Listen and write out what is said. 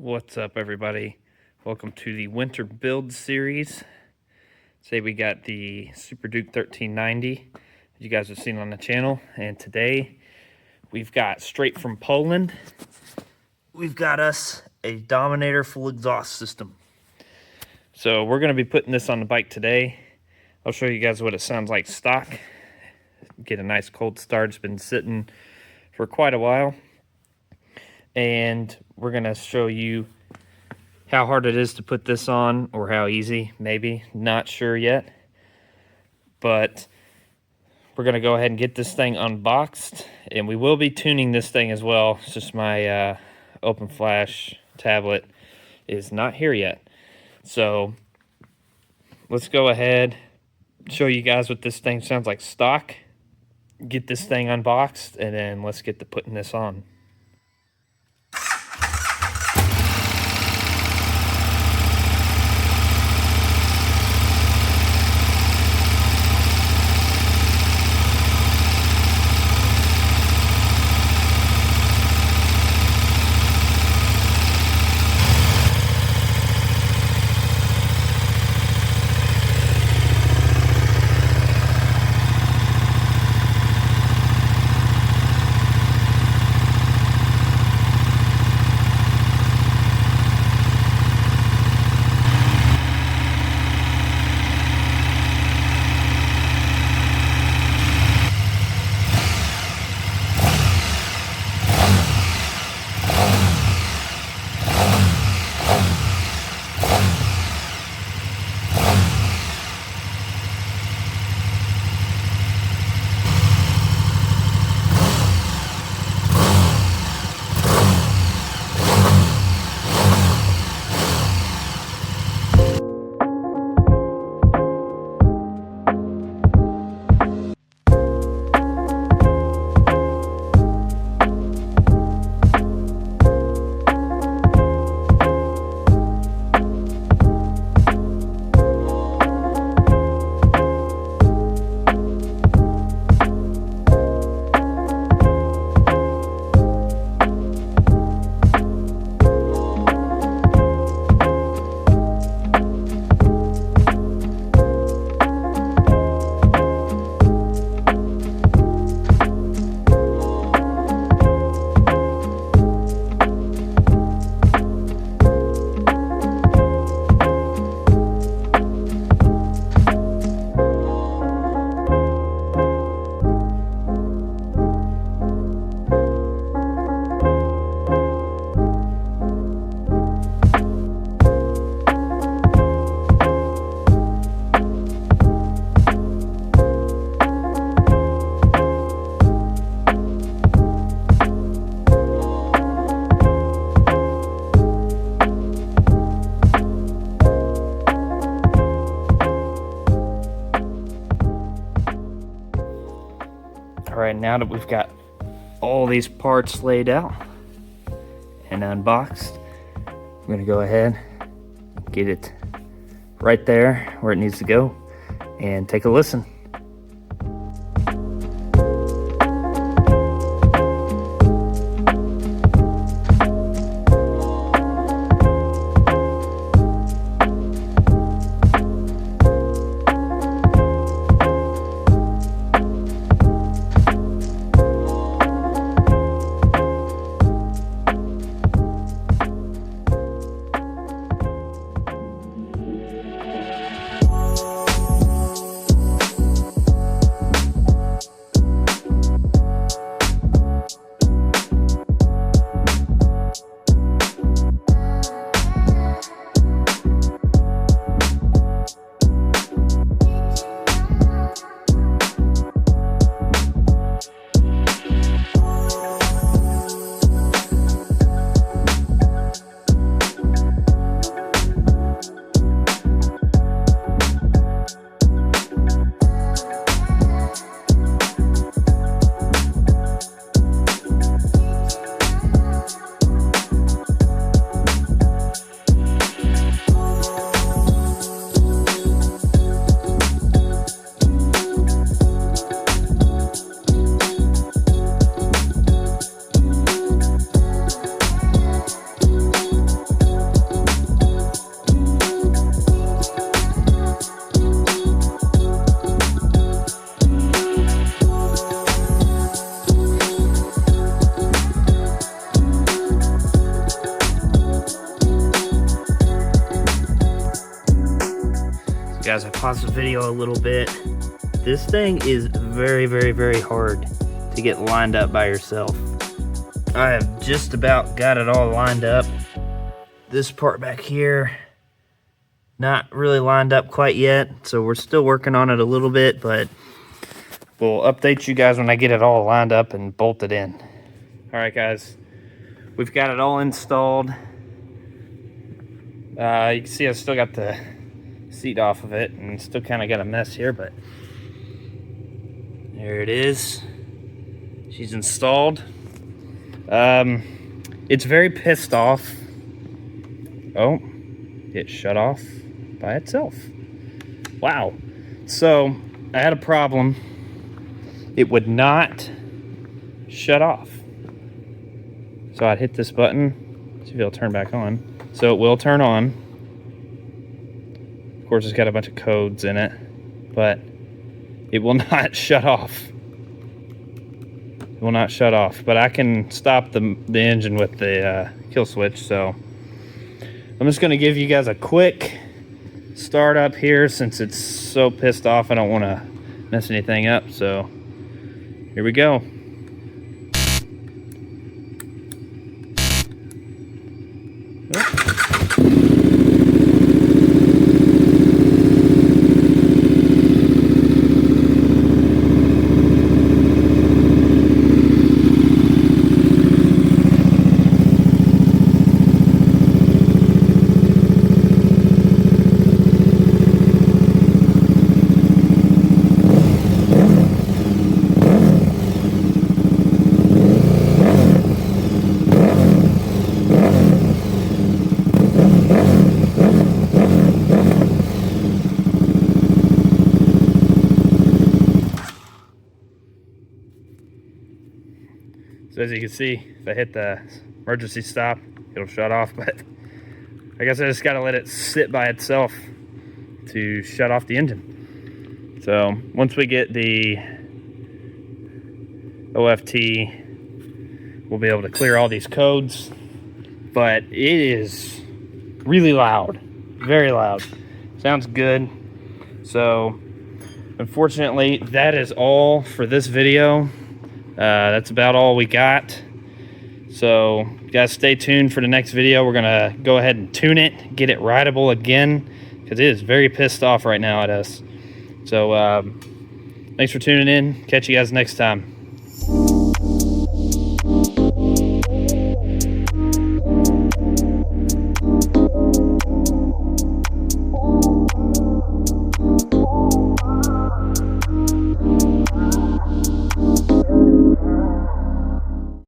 What's up, everybody? Welcome to the winter build series. Today we got the Superduke 1390 that you guys have seen on the channel, and today we've got straight from Poland. We've got us a Dominator full exhaust system. So we're going to be putting this on the bike today. I'll show you guys what it sounds like stock. Get a nice cold start. It's been sitting for quite a while. And we're going to show you how hard it is to put this on, or how easy, maybe. Not sure yet. But we're going to go ahead and get this thing unboxed. And we will be tuning this thing as well. It's just my Open Flash tablet is not here yet. So let's go ahead, show you guys what this thing sounds like stock. Get this thing unboxed, and then let's get to putting this on. Alright, now that we've got all these parts laid out and unboxed, I'm going to go ahead and get it right there where it needs to go and take a listen. Guys, I paused the video a little bit. This thing is very, very, very hard to get lined up by yourself. I have just about got it all lined up. This part back here, not really lined up quite yet, so we're still working on it a little bit, but we'll update you guys when I get it all lined up and bolted in. All right, guys, we've got it all installed. You can see I still got the seat off of it and still kind of got a mess here, but there it is. She's installed. It's very pissed off. Oh, it shut off by itself. Wow. So I had a problem. It would not shut off. So I'd hit this button, see if it'll turn back on. So it will turn on. Of course, it's got a bunch of codes in it, but it will not shut off. It will not shut off, but I can stop the engine with the kill switch. So I'm just going to give you guys a quick start up here since it's so pissed off. I don't want to mess anything up. So here we go. So as you can see, if I hit the emergency stop, it'll shut off, but I guess I just gotta let it sit by itself to shut off the engine. So once we get the OFT, we'll be able to clear all these codes, but it is really loud, very loud. Sounds good. So unfortunately, that is all for this video. That's about all we got. So you guys stay tuned for the next video. We're gonna go ahead and tune it, get it rideable again, because it is very pissed off right now at us. So thanks for tuning in. Catch you guys next time.